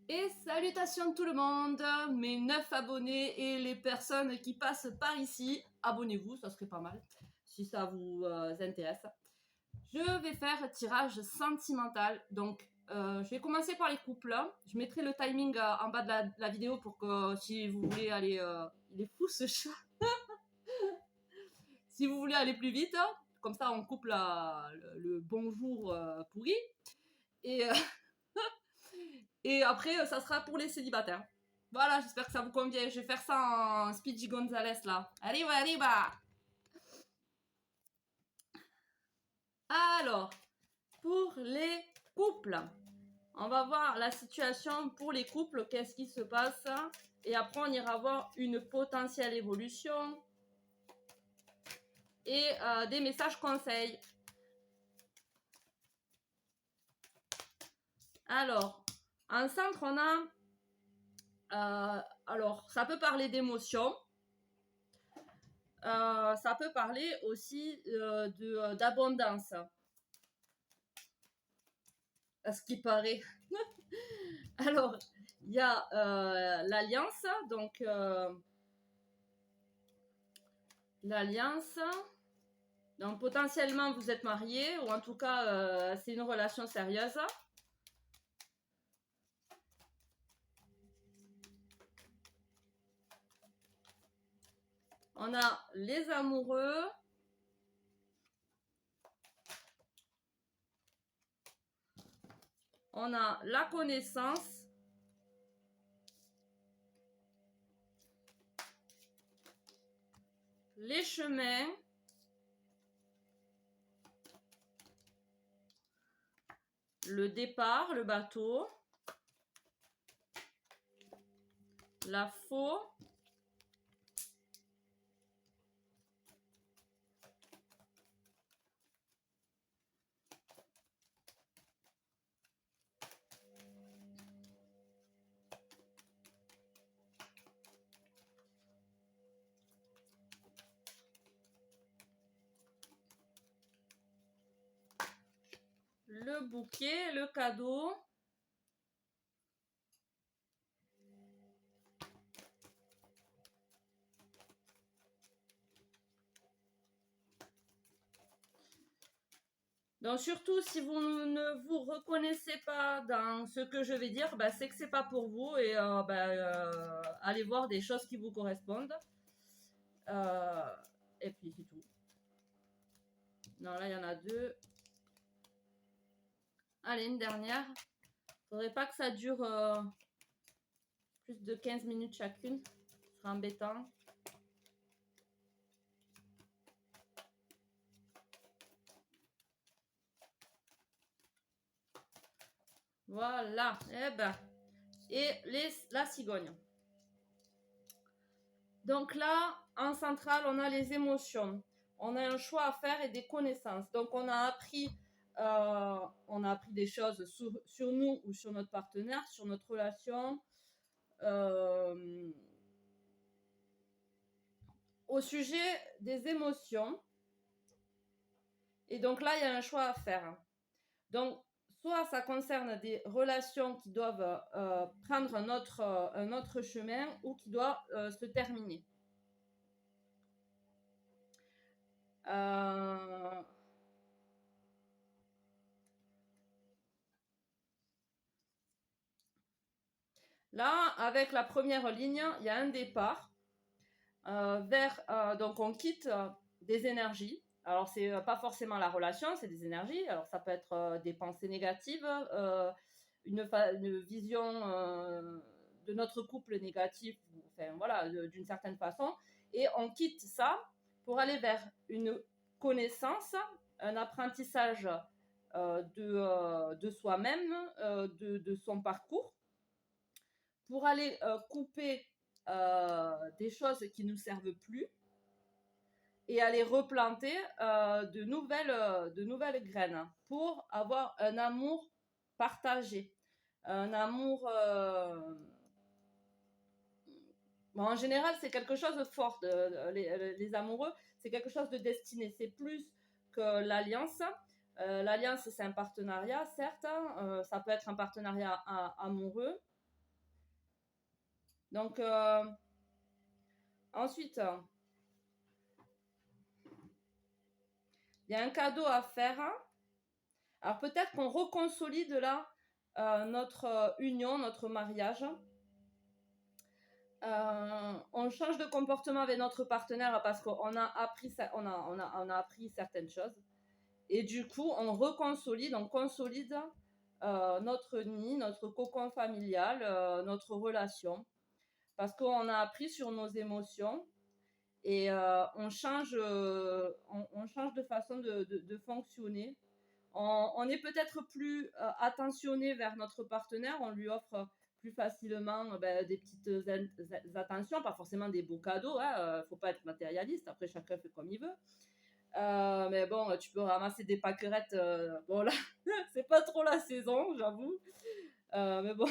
Et salutations tout le monde, mes 9 abonnés et les personnes qui passent par ici, abonnez-vous, ça serait pas mal, si ça vous intéresse. Je vais faire tirage sentimental, donc je vais commencer par les couples. Je mettrai le timing en bas de la vidéo pour que si vous voulez aller... il est fou ce chat. Si vous voulez aller plus vite, comme ça on coupe le bonjour pourri. Et... Et après, ça sera pour les célibataires. Voilà, j'espère que ça vous convient. Je vais faire ça en Speedy Gonzales, là. Arriba, arriba. Alors, pour les couples, on va voir la situation pour les couples, qu'est-ce qui se passe. Et après, on ira voir une potentielle évolution et des messages conseils. Alors, en centre, on a... alors, ça peut parler d'émotions. Ça peut parler aussi d'abondance. À ce qui paraît. Alors, il y a l'alliance. Donc, l'alliance. Donc, potentiellement, vous êtes mariés. Ou en tout cas, c'est une relation sérieuse. On a les amoureux. On a la connaissance. Les chemins. Le départ, le bateau. La faux. Le bouquet, le cadeau. Donc surtout, si vous ne vous reconnaissez pas dans ce que je vais dire, bah, c'est que c'est pas pour vous et allez voir des choses qui vous correspondent. Et puis c'est tout. Non, là il y en a deux. Allez, une dernière. Faudrait pas que ça dure plus de 15 minutes chacune. Ce serait embêtant. Voilà. Eh ben. Et la cigogne. Donc là, en centrale, on a les émotions. On a un choix à faire et des connaissances. Donc on a appris des choses sur nous ou sur notre partenaire, sur notre relation. Au sujet des émotions. Et donc là, il y a un choix à faire. Donc, soit ça concerne des relations qui doivent prendre un autre chemin ou qui doivent se terminer. Là, avec la première ligne, il y a un départ donc on quitte des énergies. Alors, c'est pas forcément la relation, c'est des énergies. Alors, ça peut être des pensées négatives, une vision de notre couple négatif, enfin voilà, d'une certaine façon. Et on quitte ça pour aller vers une connaissance, un apprentissage de soi-même, de son parcours, pour aller couper des choses qui ne nous servent plus et aller replanter de nouvelles graines pour avoir un amour partagé, un amour bon, en général c'est quelque chose de fort, les amoureux, c'est quelque chose de destiné, c'est plus que l'alliance. L'alliance c'est un partenariat certes, ça peut être un partenariat amoureux, Donc, ensuite, il y a un cadeau à faire. Alors, peut-être qu'on reconsolide là notre union, notre mariage. On change de comportement avec notre partenaire parce qu'on a appris, on a appris certaines choses. Et du coup, on reconsolide, on consolide notre nid, notre cocon familial, notre relation. Parce qu'on a appris sur nos émotions et on change de façon de fonctionner. On est peut-être plus attentionné vers notre partenaire, on lui offre plus facilement des petites attentions, pas forcément des beaux cadeaux, hein, faut pas être matérialiste, après chacun fait comme il veut. Mais bon, tu peux ramasser des pâquerettes, bon là, c'est pas trop la saison, j'avoue. Mais bon,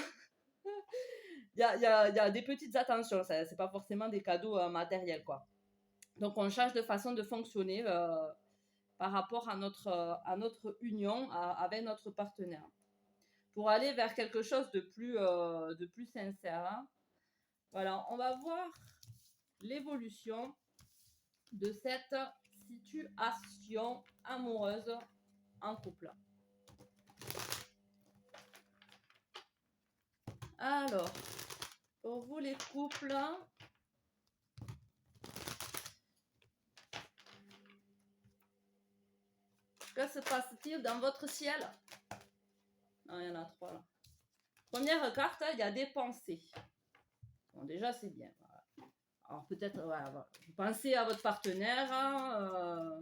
il y a des petites attentions, c'est pas forcément des cadeaux matériels, quoi. Donc on change de façon de fonctionner par rapport à notre union avec notre partenaire. Pour aller vers quelque chose de plus sincère. Hein. Voilà, on va voir l'évolution de cette situation amoureuse en couple. Alors, pour vous les couples, que se passe-t-il dans votre ciel? Non, il y en a 3 là. Première carte, il y a des pensées. Bon, déjà, c'est bien. Voilà. Alors, peut-être, voilà, vous pensez à votre partenaire, hein,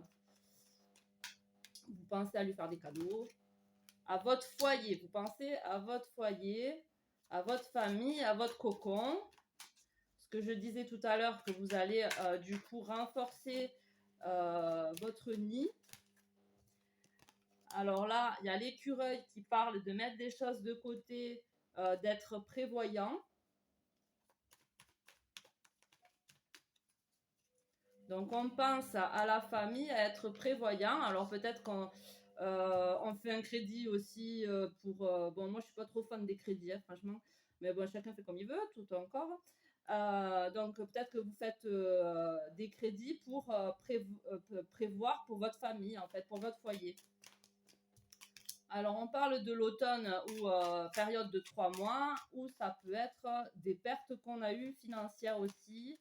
vous pensez à lui faire des cadeaux, à votre foyer, vous pensez à votre foyer, à votre famille, à votre cocon. Ce que je disais tout à l'heure, que vous allez du coup renforcer votre nid. Alors là, il y a l'écureuil qui parle de mettre des choses de côté, d'être prévoyant. Donc on pense à la famille, à être prévoyant. Alors peut-être qu'on fait un crédit aussi pour... bon, moi je suis pas trop fan des crédits, hein, franchement. Mais bon, chacun fait comme il veut, tout encore. Donc peut-être que vous faites des crédits pour prévoir pour votre famille, en fait, pour votre foyer. Alors, on parle de l'automne ou période de 3 mois, où ça peut être des pertes qu'on a eues financières aussi.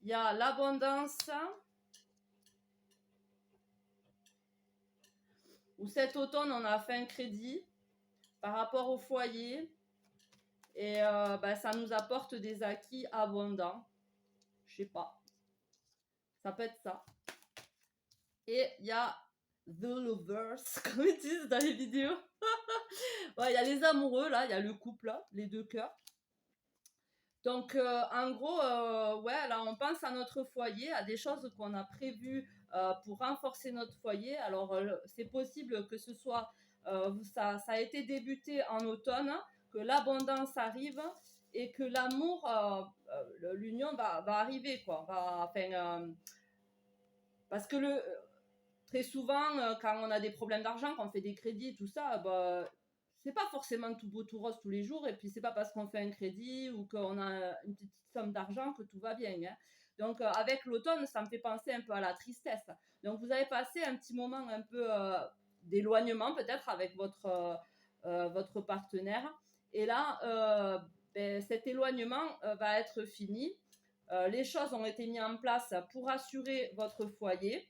Il y a l'abondance, où cet automne, on a fait un crédit par rapport au foyer. Et ça nous apporte des acquis abondants. Je sais pas. Ça peut être ça. Et il y a The Lovers, comme ils disent dans les vidéos. Ouais, il y a les amoureux, là, il y a le couple, là, les 2 cœurs. Donc, en gros, ouais, là, on pense à notre foyer, à des choses qu'on a prévues pour renforcer notre foyer. Alors, c'est possible que ce soit, ça a été débuté en automne, que l'abondance arrive et que l'amour, l'union va arriver, quoi. Parce que très souvent, quand on a des problèmes d'argent, quand on fait des crédits, tout ça, c'est pas forcément tout beau tout rose tous les jours. Et puis c'est pas parce qu'on fait un crédit ou qu'on a une petite somme d'argent que tout va bien. Hein. Donc avec l'automne, ça me fait penser un peu à la tristesse. Donc vous avez passé un petit moment un peu d'éloignement peut-être avec votre partenaire. Et là, cet éloignement va être fini. Les choses ont été mises en place pour assurer votre foyer.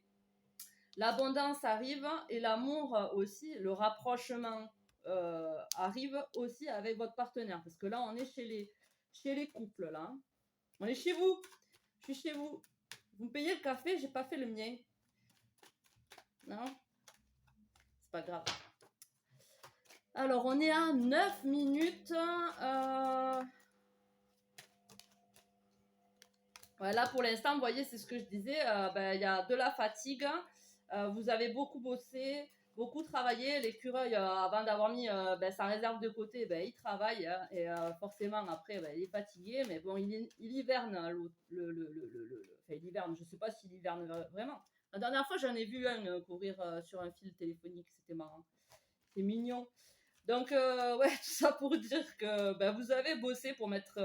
L'abondance arrive et l'amour aussi, le rapprochement arrive aussi avec votre partenaire. Parce que là, on est chez les couples, là. On est chez vous. Je suis chez vous. Vous me payez le café, j'ai pas fait le mien. Non? C'est pas grave. Alors, on est à 9 minutes. Voilà, pour l'instant, vous voyez, c'est ce que je disais. Il y a de la fatigue. Vous avez beaucoup bossé, beaucoup travaillé. L'écureuil, avant d'avoir mis sa réserve de côté, il travaille. Hein, et forcément, après, il est fatigué. Mais bon, il hiverne. Enfin, il hiverne. Je ne sais pas s'il hiverne vraiment. La dernière fois, j'en ai vu un courir sur un fil téléphonique. C'était marrant. C'est mignon. Donc, ouais, tout ça pour dire que ben, vous avez bossé pour mettre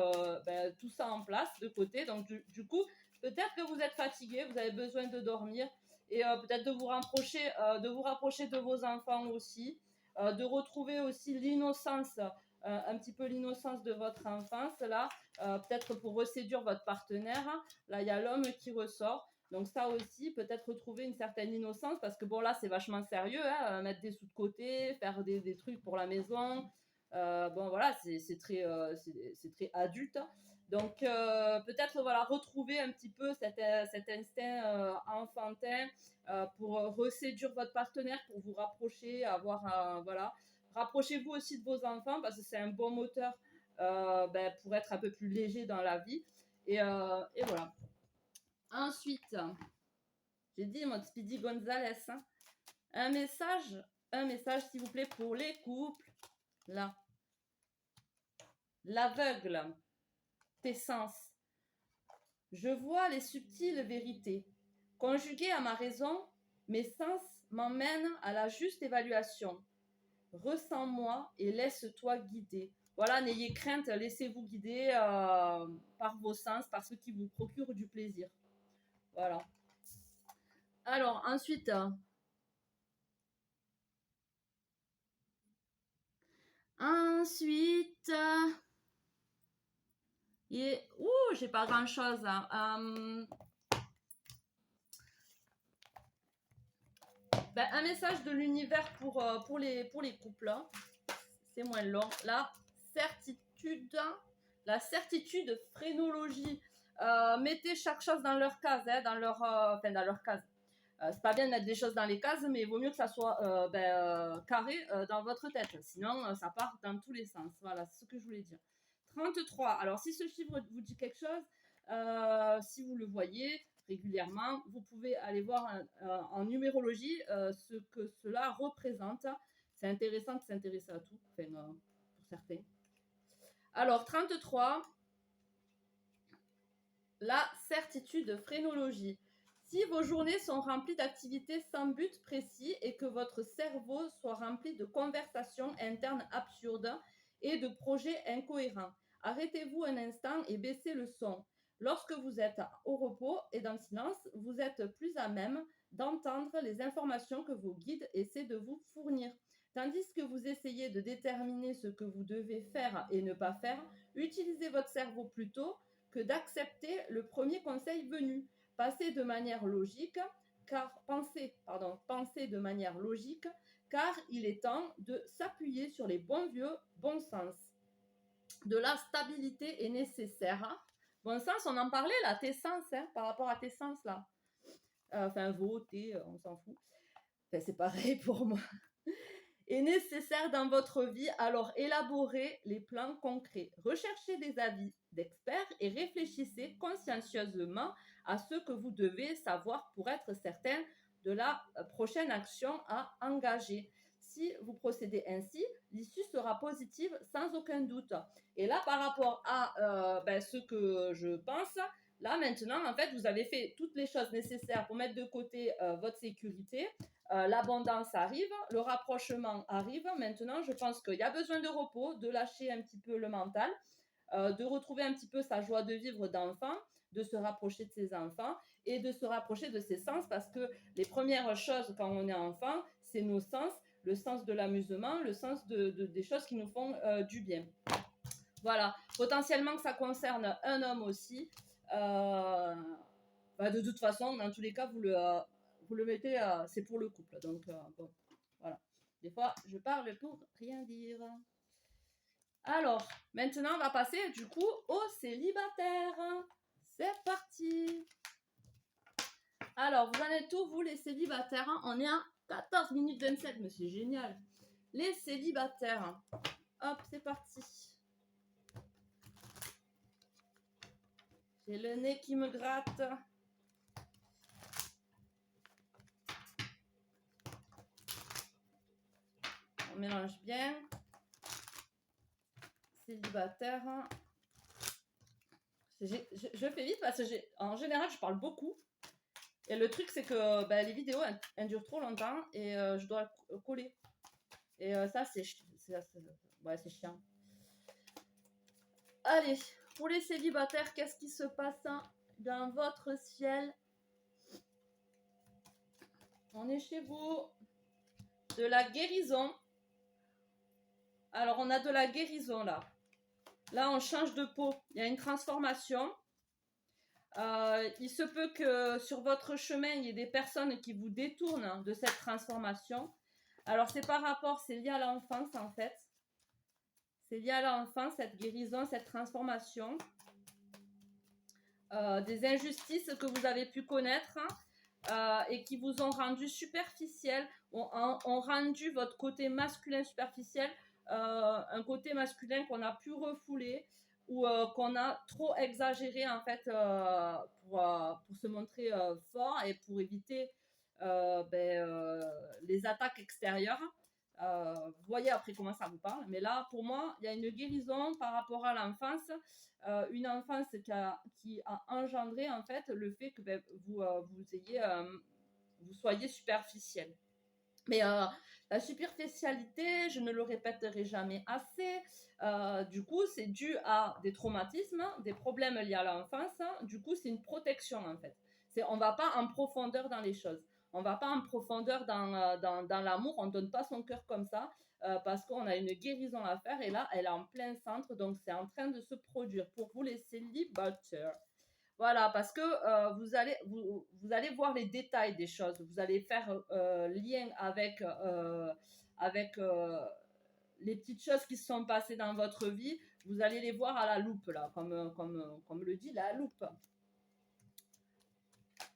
ben, tout ça en place de côté. Donc, du coup, peut-être que vous êtes fatigué, vous avez besoin de dormir et peut-être de vous rapprocher de vos enfants aussi, de retrouver aussi l'innocence, un petit peu l'innocence de votre enfance là, peut-être pour reséduire votre partenaire. Là, il y a l'homme qui ressort. Donc ça aussi, peut-être retrouver une certaine innocence, parce que bon là c'est vachement sérieux, hein, mettre des sous de côté, faire des trucs pour la maison. Bon voilà, c'est très, c'est très adulte. Donc peut-être voilà, retrouver un petit peu cet instinct enfantin pour reséduire votre partenaire, pour vous rapprocher, avoir voilà. Rapprochez-vous aussi de vos enfants parce que c'est un bon moteur ben, pour être un peu plus léger dans la vie. Et voilà. Ensuite, j'ai dit mon Speedy Gonzalez. Hein. Un message s'il vous plaît pour les couples. Là. L'aveugle. Tes sens. Je vois les subtiles vérités. Conjuguées à ma raison, mes sens m'emmènent à la juste évaluation. Ressens-moi et laisse-toi guider. Voilà, n'ayez crainte, laissez-vous guider par vos sens, par ce qui vous procure du plaisir. Voilà. Alors, ensuite, j'ai pas grand chose. Hein. Ben, un message de l'univers pour les couples. Hein. C'est moins long. La certitude phrénologie. Mettez chaque chose dans leur case, hein, dans leur case. C'est pas bien de mettre des choses dans les cases, mais il vaut mieux que ça soit carré dans votre tête. Sinon, ça part dans tous les sens. Voilà, c'est ce que je voulais dire. 33. Alors, si ce chiffre vous dit quelque chose, si vous le voyez régulièrement, vous pouvez aller voir en numérologie ce que cela représente. C'est intéressant de s'intéresser à tout, enfin, pour certains. Alors, 33. La certitude phrénologie. Si vos journées sont remplies d'activités sans but précis et que votre cerveau soit rempli de conversations internes absurdes et de projets incohérents, arrêtez-vous un instant et baissez le son. Lorsque vous êtes au repos et dans le silence, vous êtes plus à même d'entendre les informations que vos guides essaient de vous fournir. Tandis que vous essayez de déterminer ce que vous devez faire et ne pas faire, utilisez votre cerveau plutôt que d'accepter le premier conseil venu. Pensez de manière logique, de manière logique, car il est temps de s'appuyer sur les bons vieux bon sens. De la stabilité est nécessaire. Bon sens, on en parlait là, tes sens, hein, par rapport à tes sens là. Enfin, voter, on s'en fout. Enfin, c'est pareil pour moi. Est nécessaire dans votre vie, alors élaborez les plans concrets. Recherchez des avis d'experts et réfléchissez consciencieusement à ce que vous devez savoir pour être certain de la prochaine action à engager. Si vous procédez ainsi, l'issue sera positive sans aucun doute. Et là, par rapport à ce que je pense, là maintenant, en fait, vous avez fait toutes les choses nécessaires pour mettre de côté votre sécurité. L'abondance arrive, le rapprochement arrive. Maintenant, je pense qu'il y a besoin de repos, de lâcher un petit peu le mental, de retrouver un petit peu sa joie de vivre d'enfant, de se rapprocher de ses enfants et de se rapprocher de ses sens parce que les premières choses quand on est enfant, c'est nos sens, le sens de l'amusement, le sens des choses qui nous font du bien. Voilà, potentiellement que ça concerne un homme aussi. De toute façon, dans tous les cas, vous le mettez, c'est pour le couple. Donc, bon, voilà. Des fois, je parle pour rien dire. Alors, maintenant, on va passer du coup aux célibataires. C'est parti. Alors, vous en êtes où, vous, les célibataires? On est à 14 minutes 27, mais c'est génial. Les célibataires. Hop, c'est parti. J'ai le nez qui me gratte. On mélange bien. Célibataire. Je fais vite parce que en général, je parle beaucoup. Et le truc, c'est que les vidéos, elles durent trop longtemps et je dois coller. Et ça, ouais, c'est chiant. Allez, pour les célibataires, qu'est-ce qui se passe dans votre ciel? On est chez vous. De la guérison. Alors, on a de la guérison là. Là, on change de peau. Il y a une transformation. Il se peut que sur votre chemin, il y ait des personnes qui vous détournent de cette transformation. Alors, c'est lié à l'enfance en fait. C'est lié à l'enfance, cette guérison, cette transformation. Des injustices que vous avez pu connaître et qui vous ont rendu superficiel, ont rendu votre côté masculin superficiel, un côté masculin qu'on a pu refouler ou qu'on a trop exagéré en fait pour se montrer fort et pour éviter les attaques extérieures. Vous voyez après comment ça vous parle, mais là pour moi il y a une guérison par rapport à l'enfance, une enfance qui a engendré en fait le fait que vous soyez superficiel. Mais la superficialité, je ne le répéterai jamais assez. Du coup, c'est dû à des traumatismes, des problèmes liés à l'enfance. Du coup, c'est une protection en fait. On ne va pas en profondeur dans les choses. On ne va pas en profondeur dans l'amour. On ne donne pas son cœur comme ça parce qu'on a une guérison à faire. Et là, elle est en plein centre. Donc, c'est en train de se produire pour vous les célibataires. Voilà, parce que vous allez voir les détails des choses. Vous allez faire lien avec les petites choses qui se sont passées dans votre vie. Vous allez les voir à la loupe, là, comme le dit la loupe.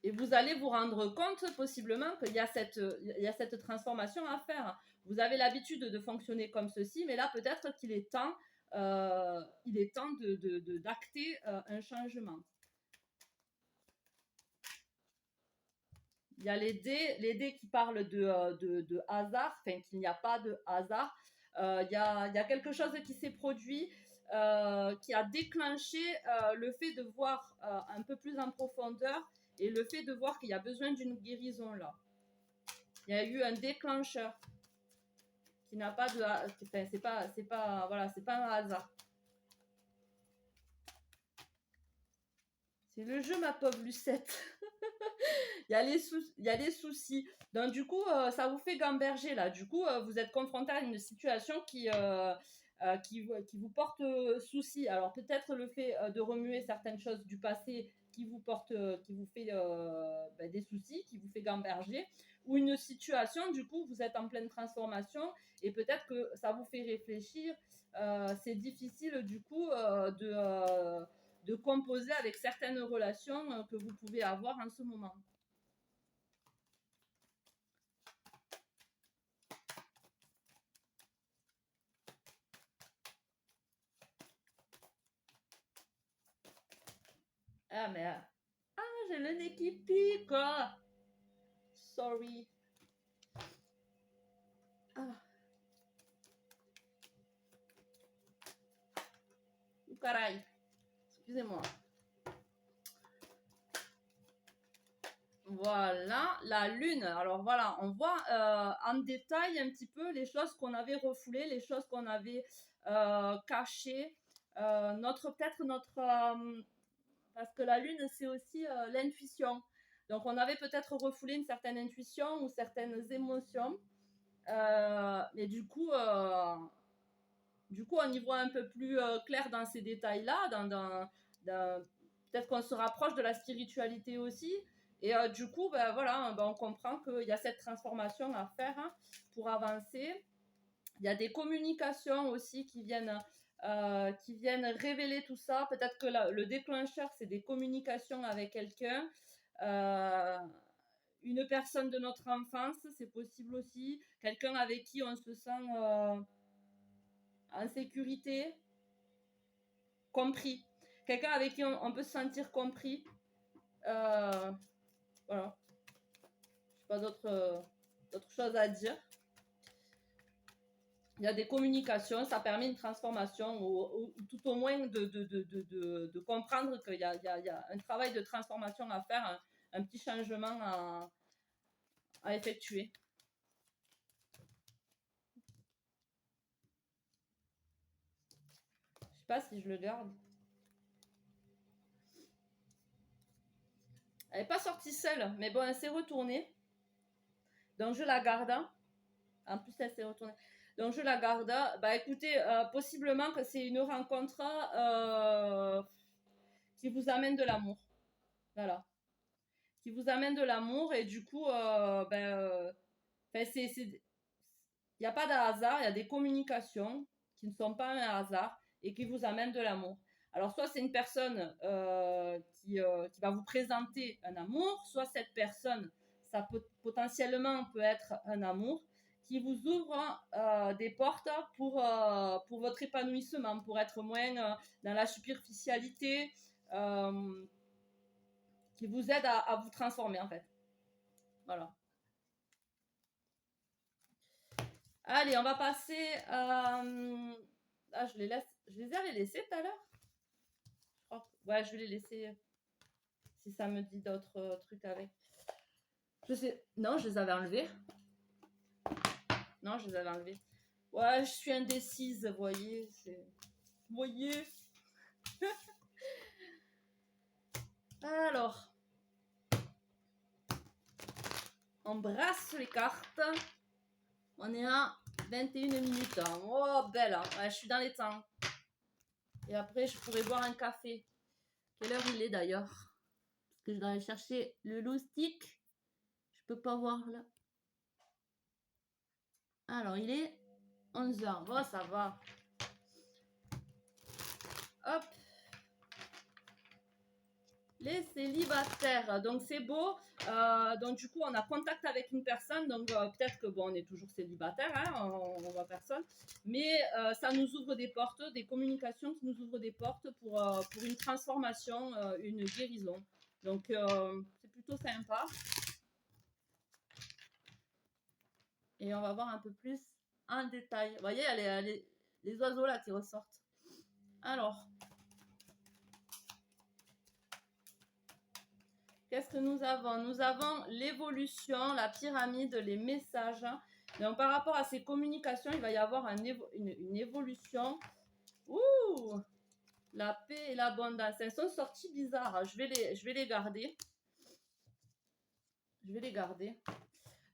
Et vous allez vous rendre compte possiblement qu'il y a cette transformation à faire. Vous avez l'habitude de fonctionner comme ceci, mais là peut-être qu'il est temps, d'acter un changement. Il y a les dés qui parlent de hasard, enfin qu'il n'y a pas de hasard. Il y a quelque chose qui s'est produit, qui a déclenché le fait de voir un peu plus en profondeur et le fait de voir qu'il y a besoin d'une guérison là. Il y a eu un déclencheur qui n'a pas de, enfin c'est pas un hasard. C'est le jeu, ma pauvre Lucette. Il y a les soucis. Donc, du coup, ça vous fait gamberger, là. Du coup, vous êtes confronté à une situation qui vous porte souci. Alors, peut-être le fait de remuer certaines choses du passé qui vous fait des soucis, qui vous fait gamberger. Ou une situation, du coup, vous êtes en pleine transformation et peut-être que ça vous fait réfléchir. C'est difficile, du coup, de composer avec certaines relations que vous pouvez avoir en ce moment. Ah, mais j'ai le nez qui pique. Sorry. Ah. Caray. Excusez-moi. Voilà, la lune. Alors voilà, on voit en détail un petit peu les choses qu'on avait refoulées, les choses qu'on avait cachées. Peut-être notre parce que la lune, c'est aussi l'intuition. Donc, on avait peut-être refoulé une certaine intuition ou certaines émotions. Mais du coup, on y voit un peu plus clair dans ces détails-là. Peut-être qu'on se rapproche de la spiritualité aussi. Et du coup, on comprend qu'il y a cette transformation à faire pour avancer. Il y a des communications aussi qui viennent révéler tout ça. Peut-être que le déclencheur, c'est des communications avec quelqu'un. Une personne de notre enfance, c'est possible aussi. Quelqu'un avec qui on se sent en sécurité, compris. Quelqu'un avec qui on peut se sentir compris. Voilà. Je n'ai pas d'autres choses à dire. Il y a des communications, ça permet une transformation, ou tout au moins de comprendre qu'il y a un travail de transformation à faire, un petit changement à effectuer. pas si je le garde. Elle n'est pas sortie seule, mais bon, elle s'est retournée. Donc, je la garde. En plus, elle s'est retournée. Donc, je la garde. Bah, écoutez, possiblement que c'est une rencontre qui vous amène de l'amour. Voilà. Qui vous amène de l'amour et du coup, il n'y a pas de hasard, il y a des communications qui ne sont pas un hasard et qui vous amènent de l'amour. Alors, soit c'est une personne qui va vous présenter un amour, soit cette personne, ça peut potentiellement peut être un amour qui vous ouvre des portes pour votre épanouissement, pour être moins dans la superficialité, qui vous aide à vous transformer en fait. Voilà. Allez, on va passer à... Ah, je les avais laissés tout à l'heure. Ouais, je vais les laisser si ça me dit d'autres trucs avec. Je sais. Non, je les avais enlevés. Non, je les avais enlevés. Ouais, je suis indécise, vous voyez. Vous voyez. Alors. On brasse les cartes. On est à 21 minutes. Oh, belle. Ouais, je suis dans les temps. Et après, je pourrais boire un café. Quelle heure il est d'ailleurs? Parce que je dois aller chercher le loustic. Je peux pas voir là. Alors, il est 11h. Bon, ça va. Hop. Les célibataires. Donc, c'est beau. Donc, du coup, on a contact avec une personne. Donc, peut-être que, bon, on est toujours célibataire. Hein, on voit personne. Mais ça nous ouvre des portes, des communications qui nous ouvrent des portes pour une transformation, une guérison. Donc, c'est plutôt sympa. Et on va voir un peu plus en détail. Vous voyez, il y a les oiseaux là qui ressortent. Alors, qu'est-ce que nous avons? Nous avons l'évolution, la pyramide, les messages. Donc, par rapport à ces communications, il va y avoir une évolution. Ouh! La paix et l'abondance. Elles sont sorties bizarres. Je vais les garder. Je vais les garder.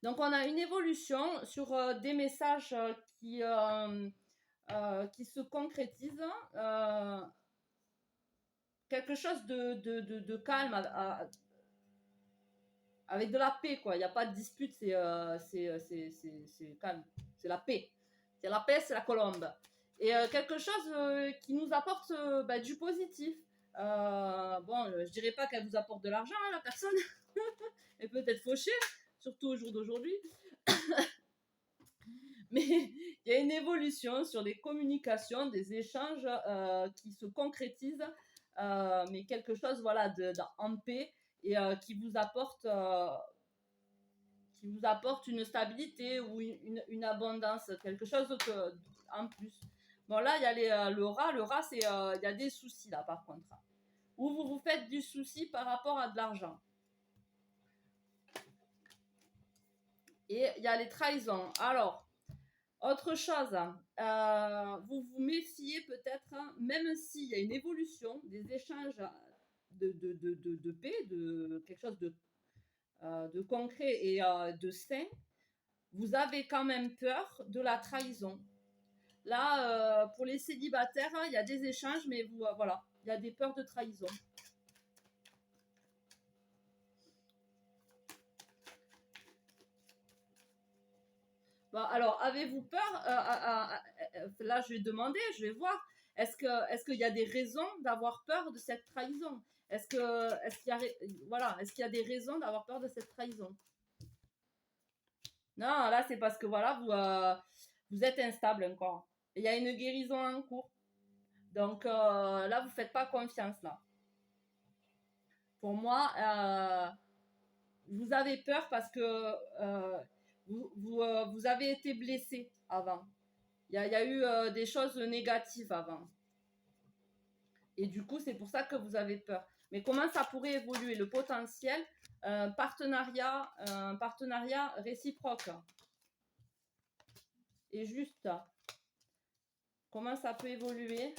Donc, on a une évolution sur des messages qui se concrétisent. Quelque chose de calme, avec de la paix, quoi. Il n'y a pas de dispute, c'est calme. C'est la paix. C'est la paix, c'est la colombe. Et quelque chose qui nous apporte du positif. Bon, je dirais pas qu'elle vous apporte de l'argent, hein, la personne. Elle peut être fauchée, surtout au jour d'aujourd'hui. Mais il y a une évolution sur les communications, des échanges qui se concrétisent, mais quelque chose, voilà, en paix et qui vous apporte une stabilité ou une abondance, quelque chose en plus. Bon, là, il y a le rat. Le rat, il y a des soucis, là, par contre. Où vous vous faites du souci par rapport à de l'argent. Et il y a les trahisons. Alors, autre chose, vous vous méfiez peut-être, hein, même s'il y a une évolution, des échanges de paix, de quelque chose de concret et de sain, vous avez quand même peur de la trahison. Là, pour les célibataires, il y a des échanges, mais voilà, il y a des peurs de trahison. Bon, alors, avez-vous peur là, je vais demander, je vais voir. Est-ce qu'il y a des raisons d'avoir peur de cette trahison? Est-ce qu'il y a des raisons d'avoir peur de cette trahison? Non, là, c'est parce que voilà, vous êtes instable encore. Il y a une guérison en cours. Donc là, vous ne faites pas confiance là. Pour moi, vous avez peur parce que vous avez été blessé avant. Il y a eu des choses négatives avant. Et du coup, c'est pour ça que vous avez peur. Mais comment ça pourrait évoluer? Le potentiel, un partenariat réciproque. Et juste, comment ça peut évoluer?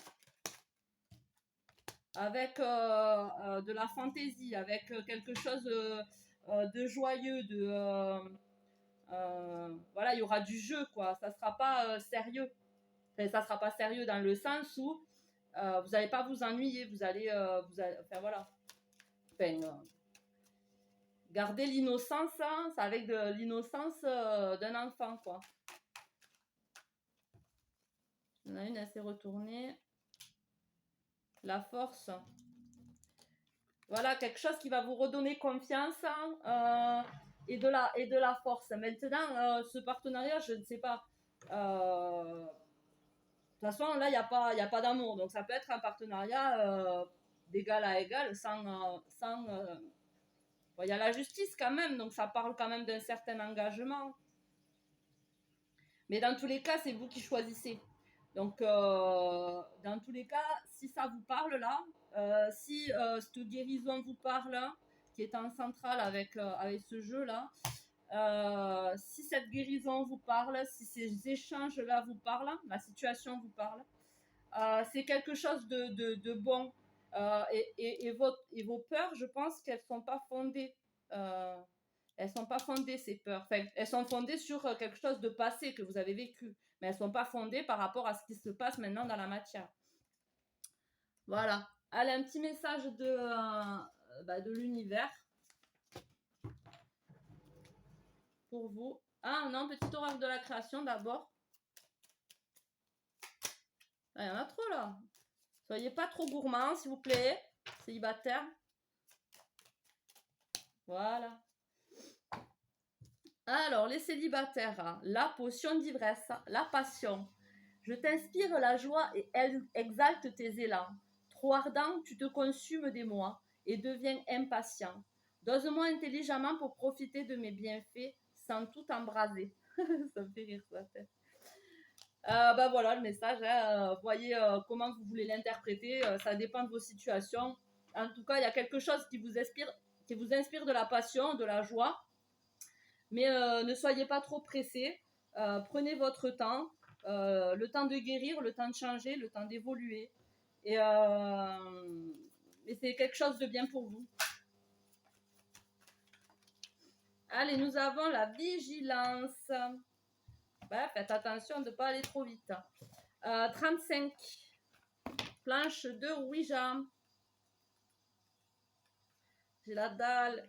avec de la fantaisie, avec quelque chose de joyeux, voilà, il y aura du jeu, quoi. Ça sera pas sérieux. Enfin, ça sera pas sérieux dans le sens où vous n'allez pas vous ennuyer, enfin voilà. Enfin, garder l'innocence, hein, c'est avec de l'innocence d'un enfant, quoi. Il y en a une, elle s'est retournée. La force. Voilà, quelque chose qui va vous redonner confiance et de la force. Maintenant, ce partenariat, je ne sais pas. De toute façon, là, il n'y a pas d'amour. Donc, ça peut être un partenariat d'égal à égal, bon, il y a la justice quand même, donc ça parle quand même d'un certain engagement. Mais dans tous les cas, c'est vous qui choisissez. Donc, dans tous les cas, si ça vous parle là, si cette guérison vous parle, qui est en centrale avec ce jeu-là, si cette guérison vous parle, si ces échanges-là vous parlent, la situation vous parle, c'est quelque chose de bon. Et vos peurs, je pense qu'elles ne sont pas fondées. Elles sont pas fondées, ces peurs. Enfin, elles sont fondées sur quelque chose de passé que vous avez vécu. Mais elles ne sont pas fondées par rapport à ce qui se passe maintenant dans la matière. Voilà. Allez, un petit message de l'univers. Pour vous. Ah non, petit oracle de la création d'abord. Ah, il y en a trop là. Soyez pas trop gourmands, s'il vous plaît. Célibataire. Voilà. Alors, les célibataires, la potion d'ivresse, la passion. Je t'inspire la joie et elle exalte tes élans. Trop ardent, tu te consumes des mois et deviens impatient. Dose-moi intelligemment pour profiter de mes bienfaits sans tout embraser. Ça me fait rire ça. Ben voilà le message. Voyez comment vous voulez l'interpréter. Ça dépend de vos situations. En tout cas, il y a quelque chose qui vous inspire de la passion, de la joie. Mais ne soyez pas trop pressés. Prenez votre temps. Le temps de guérir, le temps de changer, le temps d'évoluer. Et c'est quelque chose de bien pour vous. Allez, nous avons la vigilance. Ben, faites attention de ne pas aller trop vite. 35. Planche de Ouija. J'ai la dalle.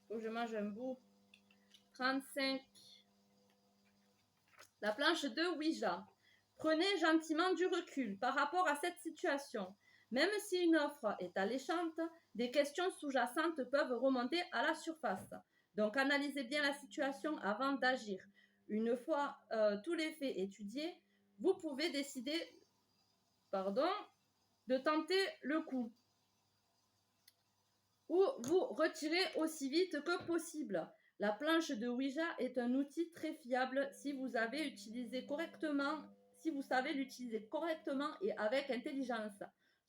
Faut que je mange un bout. 35. La planche de Ouija. Prenez gentiment du recul par rapport à cette situation. Même si une offre est alléchante, des questions sous-jacentes peuvent remonter à la surface. Donc analysez bien la situation avant d'agir. Une fois tous les faits étudiés, vous pouvez décider de tenter le coup. Ou vous retirez aussi vite que possible. La planche de Ouija est un outil très fiable si vous savez l'utiliser correctement et avec intelligence.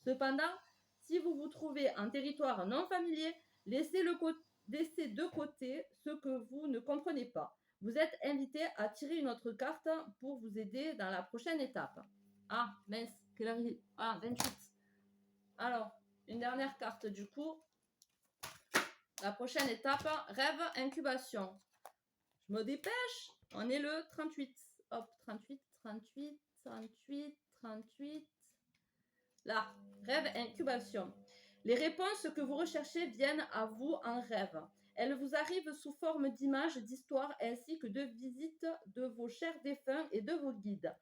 Cependant, si vous vous trouvez en territoire non familier, laissez de côté ce que vous ne comprenez pas. Vous êtes invité à tirer une autre carte pour vous aider dans la prochaine étape. Ah, mince, quelle heure il est ? Ah, 28. Alors, une dernière carte du coup. La prochaine étape, rêve, incubation. Je me dépêche. On est le 38. Hop, 38, 38, 38, 38. Là, rêve, incubation. Les réponses que vous recherchez viennent à vous en rêve. Elles vous arrivent sous forme d'images, d'histoires ainsi que de visites de vos chers défunts et de vos guides.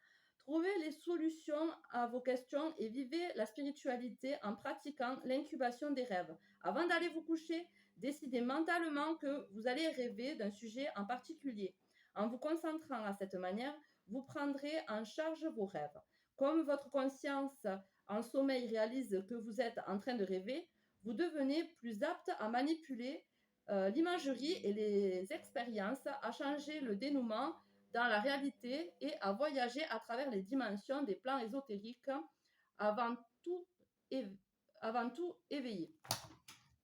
Trouvez les solutions à vos questions et vivez la spiritualité en pratiquant l'incubation des rêves. Avant d'aller vous coucher, décidez mentalement que vous allez rêver d'un sujet en particulier. En vous concentrant à cette manière, vous prendrez en charge vos rêves. Comme votre conscience en sommeil réalise que vous êtes en train de rêver, vous devenez plus apte à manipuler l'imagerie et les expériences, à changer le dénouement dans la réalité et à voyager à travers les dimensions des plans ésotériques avant tout éveillé.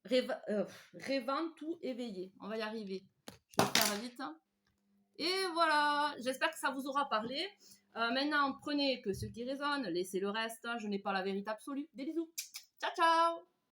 Rêvant tout éveillé. On va y arriver. Je vais faire vite. Et voilà, j'espère que ça vous aura parlé. Maintenant, prenez que ce qui résonne, laissez le reste. Je n'ai pas la vérité absolue. Des bisous. Ciao, ciao!